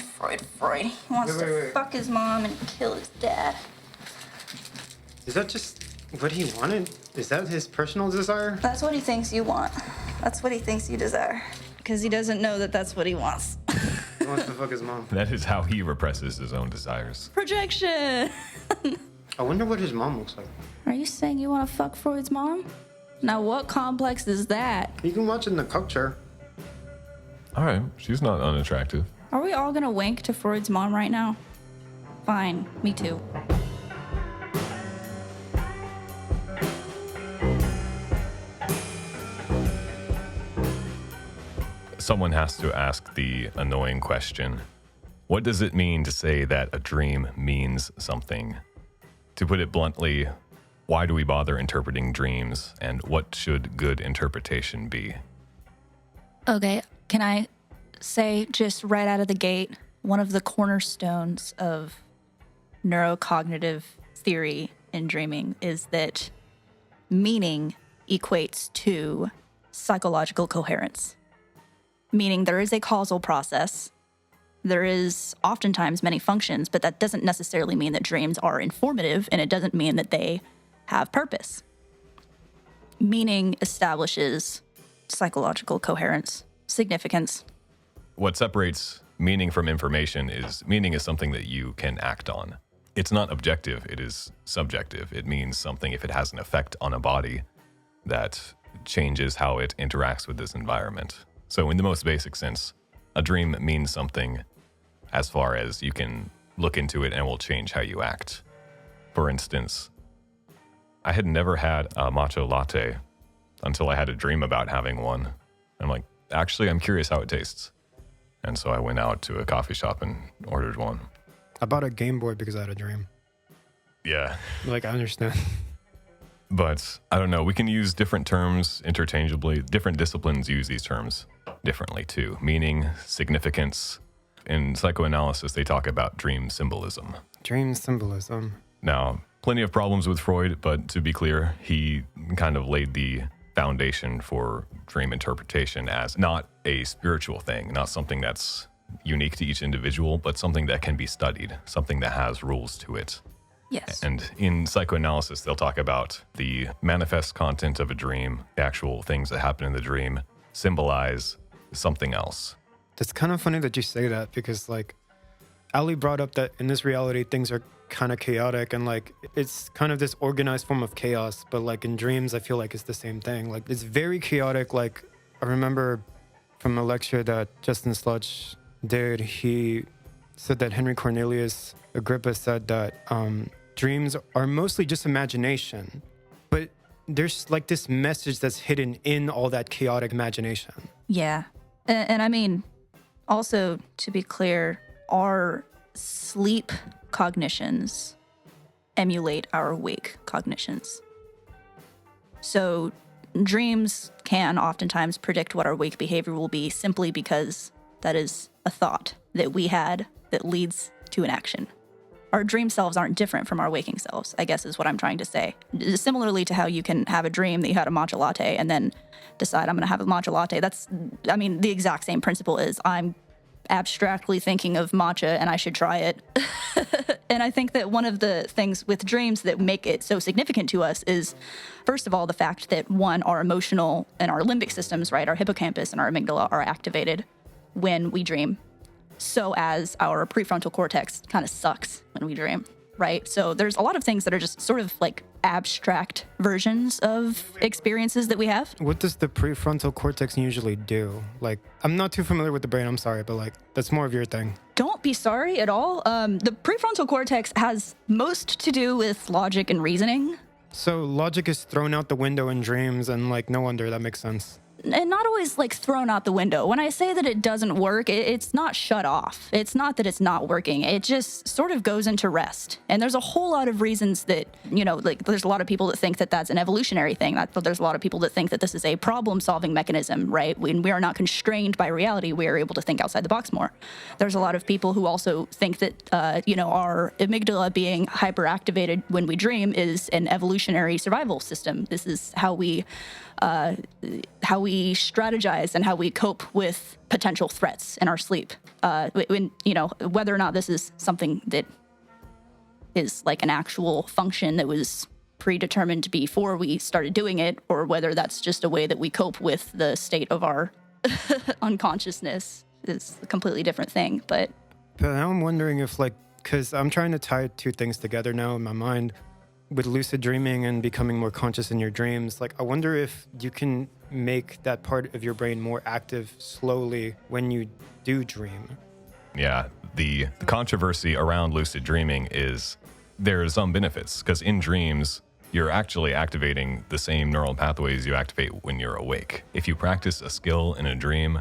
Freud. He wants to fuck his mom and kill his dad. Is that just what he wanted? Is that his personal desire? That's what he thinks you want. That's what he thinks you desire. Because he doesn't know that that's what he wants. He wants to fuck his mom. That is how he represses his own desires. Projection! I wonder what his mom looks like. Are you saying you want to fuck Freud's mom? Now, what complex is that? You can watch it in the cup chair. All right, she's not unattractive. Are we all gonna wink to Freud's mom right now? Fine, me too. Someone has to ask the annoying question. What does it mean to say that a dream means something? To put it bluntly, why do we bother interpreting dreams, and what should good interpretation be? Okay, can I say just right out of the gate, one of the cornerstones of neurocognitive theory in dreaming is that meaning equates to psychological coherence. Meaning there is a causal process. There is oftentimes many functions, but that doesn't necessarily mean that dreams are informative, and it doesn't mean that they have purpose. Meaning establishes psychological coherence, significance. What separates meaning from information is meaning is something that you can act on. It's not objective, it is subjective. It means something if it has an effect on a body that changes how it interacts with this environment. So in the most basic sense, a dream means something as far as you can look into it and it will change how you act. For instance, I had never had a matcha latte until I had a dream about having one. I'm like, actually, I'm curious how it tastes. And so I went out to a coffee shop and ordered one. I bought a Game Boy because I had a dream. Yeah. Like, I understand. But I don't know, we can use different terms interchangeably. Different disciplines use these terms differently too. Meaning, significance. In psychoanalysis, they talk about dream symbolism. Dream symbolism. Now, plenty of problems with Freud, but to be clear, he kind of laid the foundation for dream interpretation as not a spiritual thing, not something that's unique to each individual, but something that can be studied, something that has rules to it. Yes. And in psychoanalysis, they'll talk about the manifest content of a dream, the actual things that happen in the dream symbolize something else. It's kind of funny that you say that because, like, Alli brought up that in this reality, things are kind of chaotic and, like, it's kind of this organized form of chaos. But, like, in dreams, I feel like it's the same thing. Like, it's very chaotic. Like, I remember from a lecture that Justin Sludge did, he said that Henry Cornelius Agrippa said that dreams are mostly just imagination. But there's, like, this message that's hidden in all that chaotic imagination. Yeah. And I mean, also, to be clear, our sleep cognitions emulate our awake cognitions. So dreams can oftentimes predict what our wake behavior will be simply because that is a thought that we had that leads to an action. Our dream selves aren't different from our waking selves, I guess is what I'm trying to say. Similarly to how you can have a dream that you had a matcha latte and then decide I'm going to have a matcha latte. That's, I mean, the exact same principle is I'm abstractly thinking of matcha and I should try it. And I think that one of the things with dreams that make it so significant to us is, first of all, the fact that one, our emotional and our limbic systems, right, our hippocampus and our amygdala are activated when we dream. So as our prefrontal cortex kind of sucks when we dream, right? So there's a lot of things that are just sort of like abstract versions of experiences that we have. What does the prefrontal cortex usually do? Like, I'm not too familiar with the brain, I'm sorry, but, like, that's more of your thing. Don't be sorry at all. The prefrontal cortex has most to do with logic and reasoning. So logic is thrown out the window in dreams, and, like, no wonder, that makes sense. And not always, like, thrown out the window. When I say that it doesn't work, it's not shut off. It's not that it's not working. It just sort of goes into rest. And there's a whole lot of reasons that, you know, like, there's a lot of people that think that that's an evolutionary thing. There's a lot of people that think that this is a problem-solving mechanism, right? When we are not constrained by reality, we are able to think outside the box more. There's a lot of people who also think that, you know, our amygdala being hyperactivated when we dream is an evolutionary survival system. This is how we how we strategize and how we cope with potential threats in our sleep. When, whether or not this is something that is like an actual function that was predetermined before we started doing it, or whether that's just a way that we cope with the state of our unconsciousness is a completely different thing. But now I'm wondering if, like, because I'm trying to tie two things together now in my mind with lucid dreaming and becoming more conscious in your dreams. Like, I wonder if you can make that part of your brain more active slowly when you do dream. Yeah, the controversy around lucid dreaming is there are some benefits, because in dreams, you're actually activating the same neural pathways you activate when you're awake. If you practice a skill in a dream,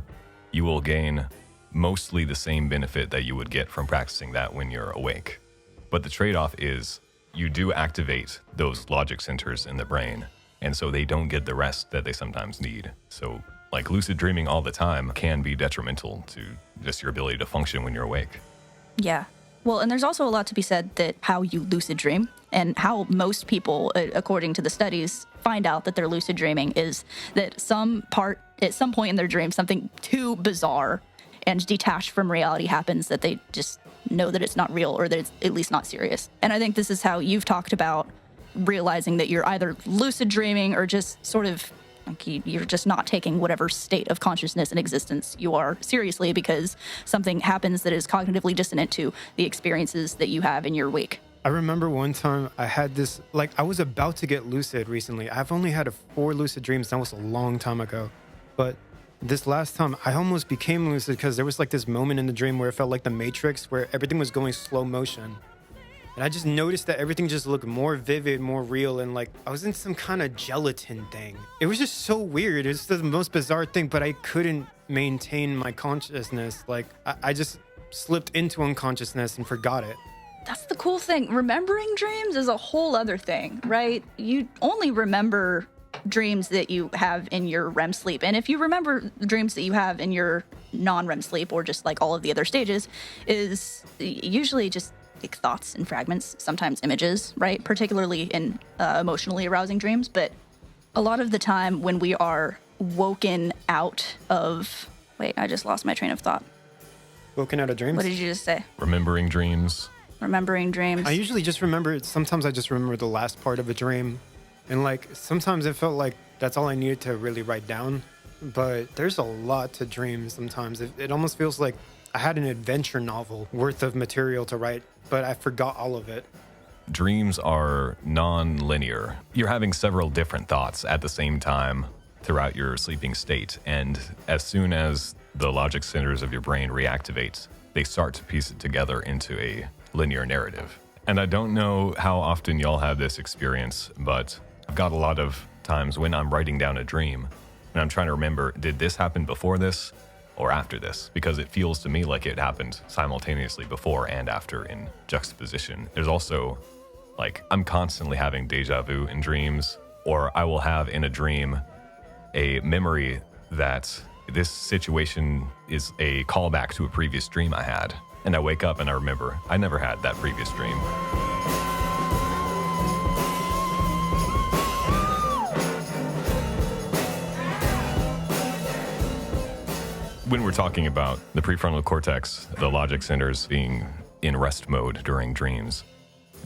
you will gain mostly the same benefit that you would get from practicing that when you're awake. But the trade-off is you do activate those logic centers in the brain, and so they don't get the rest that they sometimes need. So, like, lucid dreaming all the time can be detrimental to just your ability to function when you're awake. yeah. Well, and there's also a lot to be said that how you lucid dream and how most people, according to the studies, find out that they're lucid dreaming is that at some point in their dream, something too bizarre and detached from reality happens that they just know that it's not real, or that it's at least not serious. And I think this is how you've talked about realizing that you're either lucid dreaming or just sort of like you're just not taking whatever state of consciousness and existence you are seriously, because something happens that is cognitively dissonant to the experiences that you have in your wake. I remember one time I had this, like, I was about to get lucid recently. I've only had 4 lucid dreams. That was a long time ago. But this last time, I almost became lucid because there was like this moment in the dream where it felt like the Matrix, where everything was going slow motion. And I just noticed that everything just looked more vivid, more real, and like I was in some kind of gelatin thing. It was just so weird. It was the most bizarre thing, but I couldn't maintain my consciousness. Like, I just slipped into unconsciousness and forgot it. That's the cool thing. Remembering dreams is a whole other thing, right? You only remember dreams that you have in your REM sleep. And if you remember dreams that you have in your non-REM sleep, or just like all of the other stages, is usually just like thoughts and fragments, sometimes images, right? Particularly in emotionally arousing dreams. But a lot of the time when we are woken out of... Wait, I just lost my train of thought. Woken out of dreams? What did you just say? Remembering dreams. Remembering dreams. I usually just remember, sometimes I just remember the last part of a dream. And like, sometimes it felt like that's all I needed to really write down. But there's a lot to dreams sometimes. It almost feels like I had an adventure novel worth of material to write, but I forgot all of it. Dreams are non-linear. You're having several different thoughts at the same time throughout your sleeping state. And as soon as the logic centers of your brain reactivate, they start to piece it together into a linear narrative. And I don't know how often y'all have this experience, but I've got a lot of times when I'm writing down a dream and I'm trying to remember, did this happen before this or after this? Because it feels to me like it happened simultaneously before and after in juxtaposition. There's also, like, I'm constantly having deja vu in dreams, or I will have in a dream a memory that this situation is a callback to a previous dream I had. And I wake up and I remember I never had that previous dream. When we're talking about the prefrontal cortex, the logic centers being in rest mode during dreams,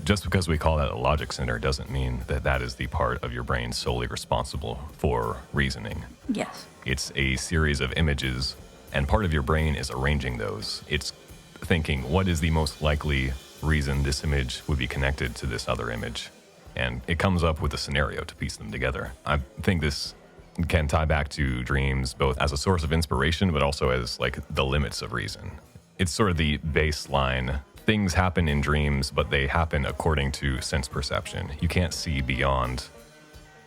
just because we call that a logic center doesn't mean that that is the part of your brain solely responsible for reasoning. Yes. It's a series of images, and part of your brain is arranging those. It's thinking, what is the most likely reason this image would be connected to this other image? And it comes up with a scenario to piece them together. I think this can tie back to dreams both as a source of inspiration, but also as like the limits of reason. It's sort of the baseline. Things happen in dreams, but they happen according to sense perception. You can't see beyond,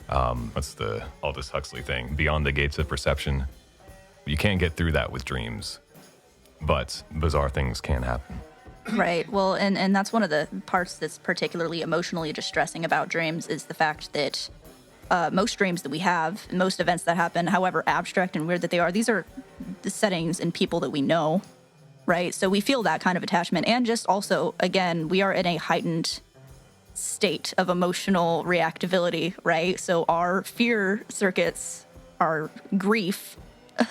what's the Aldous Huxley thing? Beyond the gates of perception. You can't get through that with dreams, but bizarre things can happen. Right. Well, and that's one of the parts that's particularly emotionally distressing about dreams is the fact that most dreams that we have, most events that happen, however abstract and weird that they are, these are the settings and people that we know, right? So we feel that kind of attachment. And just also, again, we are in a heightened state of emotional reactivity, right? So our fear circuits, our grief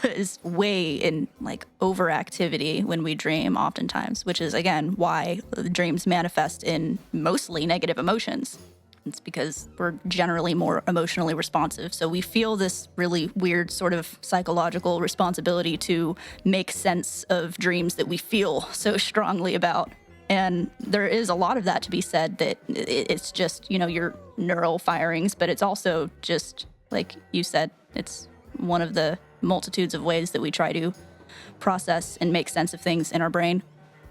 is way in like overactivity when we dream oftentimes, which is again why the dreams manifest in mostly negative emotions. It's because we're generally more emotionally responsive. So we feel this really weird sort of psychological responsibility to make sense of dreams that we feel so strongly about. And there is a lot of that to be said, that it's just, your neural firings, but it's also just, like you said, it's one of the multitudes of ways that we try to process and make sense of things in our brain.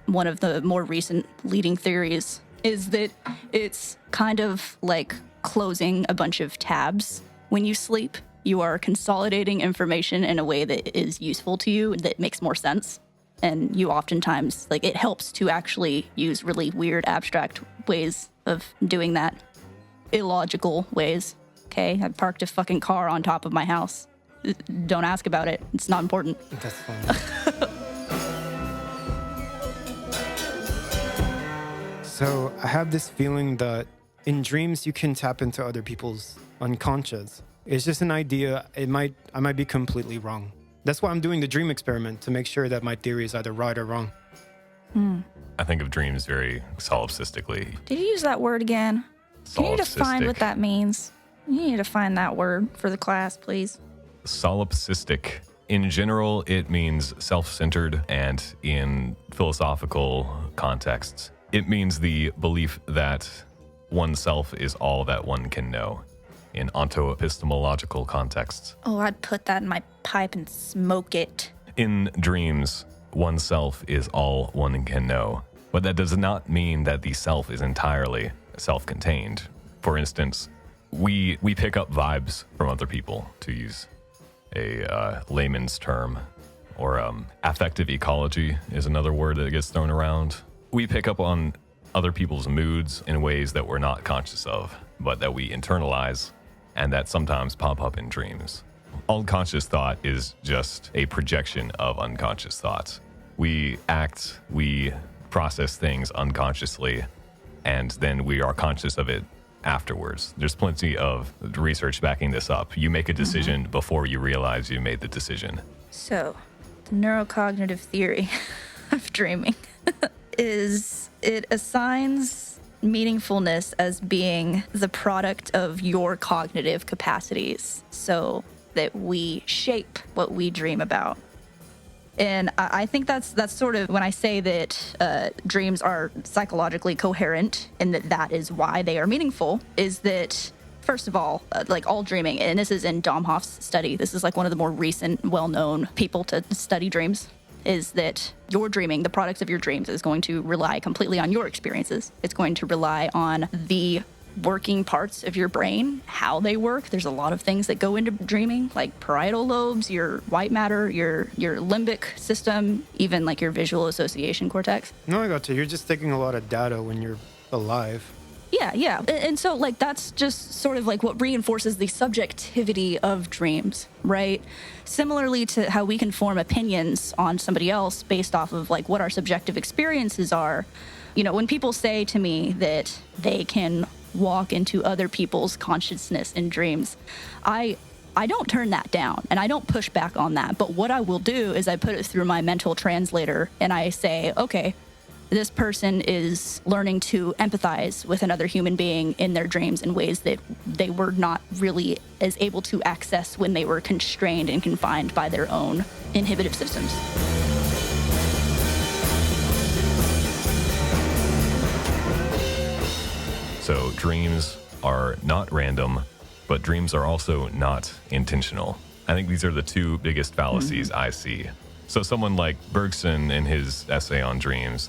One of the more recent leading theories is that it's kind of like closing a bunch of tabs when you sleep. You are consolidating information in a way that is useful to you, that makes more sense. And you oftentimes, it helps to actually use really weird, abstract ways of doing that. Illogical ways. Okay, I parked a fucking car on top of my house. Don't ask about it. It's not important. That's fine. So I have this feeling that in dreams you can tap into other people's unconscious. It's just an idea. I might be completely wrong. That's why I'm doing the dream experiment, to make sure that my theory is either right or wrong. I think of dreams very solipsistically. Did you use that word again? Can you define what that means? You need to define that word for the class, please. Solipsistic. In general, it means self-centered, and in philosophical contexts, it means the belief that oneself is all that one can know. In onto-epistemological contexts. Oh, I'd put that in my pipe and smoke it. In dreams, oneself is all one can know. But that does not mean that the self is entirely self-contained. For instance, we pick up vibes from other people, to use a layman's term, or affective ecology is another word that gets thrown around. We pick up on other people's moods in ways that we're not conscious of, but that we internalize, and that sometimes pop up in dreams. Unconscious thought is just a projection of unconscious thoughts. We act, we process things unconsciously, and then we are conscious of it afterwards. There's plenty of research backing this up. You make a decision before you realize you made the decision. So, the neurocognitive theory of dreaming is it assigns meaningfulness as being the product of your cognitive capacities, so that we shape what we dream about. And I think that's sort of when I say that dreams are psychologically coherent, and that is why they are meaningful, is that, first of all, all dreaming, and this is in Domhoff's study, this is one of the more recent, well-known people to study dreams, is that your dreaming, the product of your dreams, is going to rely completely on your experiences. It's going to rely on the working parts of your brain, how they work. There's a lot of things that go into dreaming, like parietal lobes, your white matter, your limbic system, even your visual association cortex. No, I got you. You're just taking a lot of data when you're alive. Yeah. And so, that's just sort of what reinforces the subjectivity of dreams, right? Similarly to how we can form opinions on somebody else based off of, what our subjective experiences are. When people say to me that they can walk into other people's consciousness in dreams, I don't turn that down, and I don't push back on that. But what I will do is I put it through my mental translator, and I say, okay, this person is learning to empathize with another human being in their dreams in ways that they were not really as able to access when they were constrained and confined by their own inhibitive systems. So dreams are not random, but dreams are also not intentional. I think these are the two biggest fallacies I see. So someone like Bergson, in his essay on dreams,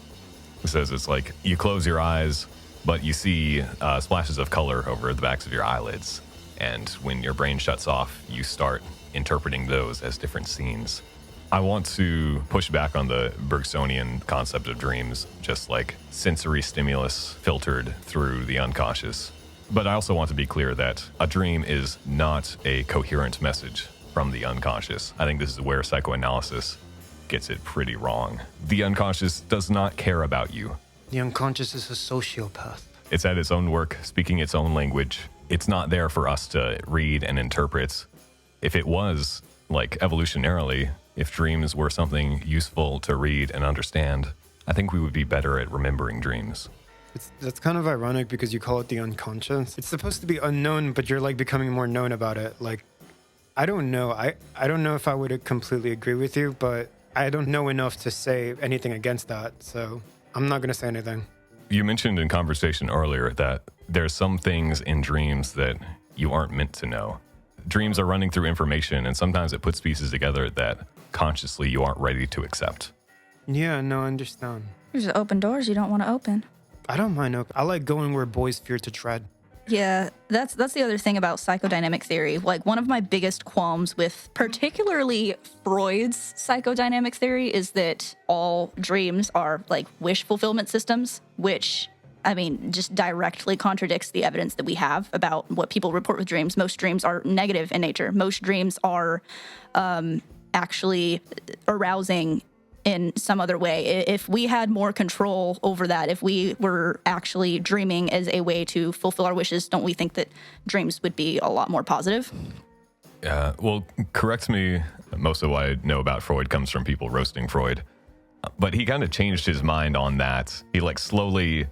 says it's you close your eyes, but you see splashes of color over the backs of your eyelids. And when your brain shuts off, you start interpreting those as different scenes. I want to push back on the Bergsonian concept of dreams, just like sensory stimulus filtered through the unconscious. But I also want to be clear that a dream is not a coherent message from the unconscious. I think this is where psychoanalysis gets it pretty wrong. The unconscious does not care about you. The unconscious is a sociopath. It's at its own work, speaking its own language. It's not there for us to read and interpret. If it was, like evolutionarily, if dreams were something useful to read and understand, I think we would be better at remembering dreams. That's kind of ironic because you call it the unconscious. It's supposed to be unknown, but you're like becoming more known about it. Like, I don't know. I don't know if I would completely agree with you, but I don't know enough to say anything against that. So I'm not going to say anything. You mentioned in conversation earlier that there's some things in dreams that you aren't meant to know. Dreams are running through information, and sometimes it puts pieces together that consciously you aren't ready to accept. Yeah, no, I understand. There's open doors you don't want to open. I don't mind. I like going where boys fear to tread. Yeah, that's the other thing about psychodynamic theory. Like, one of my biggest qualms with particularly Freud's psychodynamic theory is that all dreams are like wish fulfillment systems, which, I mean, just directly contradicts the evidence that we have about what people report with dreams. Most dreams are negative in nature. Most dreams are actually arousing in some other way. If we had more control over that, if we were actually dreaming as a way to fulfill our wishes, don't we think that dreams would be a lot more positive? Well, correct me. Most of what I know about Freud comes from people roasting Freud. But he kind of changed his mind on that. He like slowly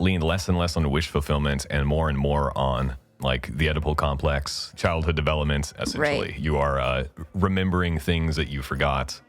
leaned less and less on wish fulfillment and more on like the Oedipal complex, childhood development, essentially. Right. You are remembering things that you forgot,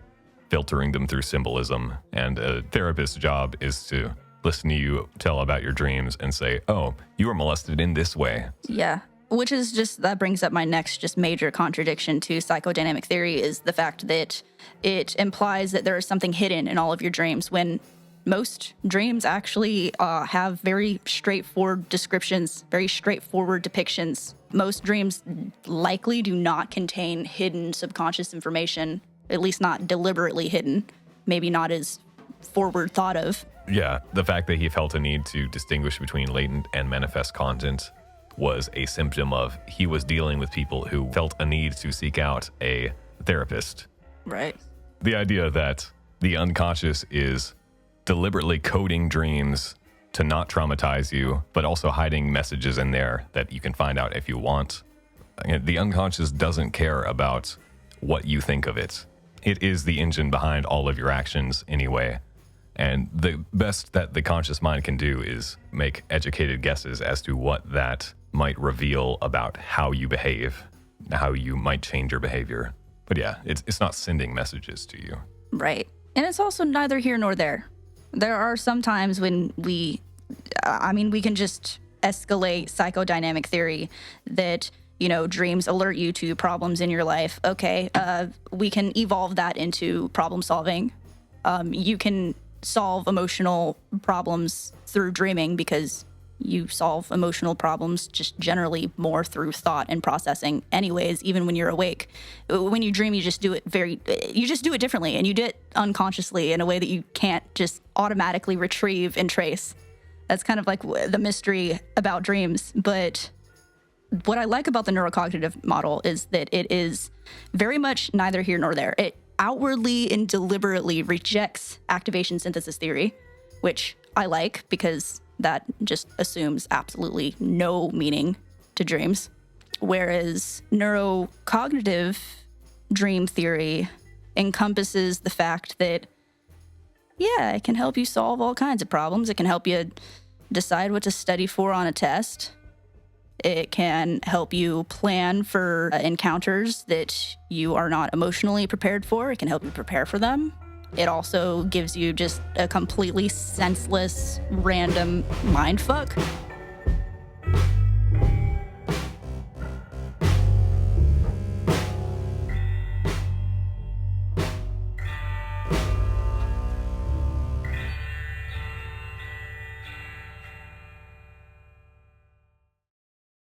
filtering them through symbolism. And a therapist's job is to listen to you tell about your dreams and say, oh, you were molested in this way. Yeah. Which is just, that brings up my next just major contradiction to psychodynamic theory, is the fact that it implies that there is something hidden in all of your dreams, when most dreams actually have very straightforward descriptions, very straightforward depictions. Most dreams likely do not contain hidden subconscious information, at least not deliberately hidden, maybe not as forward thought of. Yeah, the fact that he felt a need to distinguish between latent and manifest content was a symptom of he was dealing with people who felt a need to seek out a therapist. Right. The idea that the unconscious is deliberately coding dreams to not traumatize you, but also hiding messages in there that you can find out if you want. The unconscious doesn't care about what you think of it. It is the engine behind all of your actions anyway. And the best that the conscious mind can do is make educated guesses as to what that might reveal about how you behave, how you might change your behavior. But yeah, it's not sending messages to you. Right. And it's also neither here nor there. There are some times when we can just escalate psychodynamic theory that, dreams alert you to problems in your life. Okay, we can evolve that into problem solving. You can solve emotional problems through dreaming because you solve emotional problems just generally more through thought and processing anyways, even when you're awake. When you dream, you just do it differently, and you do it unconsciously in a way that you can't just automatically retrieve and trace. That's kind of like the mystery about dreams. But what I like about the neurocognitive model is that it is very much neither here nor there. It outwardly and deliberately rejects activation synthesis theory, which I like because that just assumes absolutely no meaning to dreams. Whereas neurocognitive dream theory encompasses the fact that, yeah, it can help you solve all kinds of problems. It can help you decide what to study for on a test. It can help you plan for encounters that you are not emotionally prepared for. It can help you prepare for them. It also gives you just a completely senseless, random mindfuck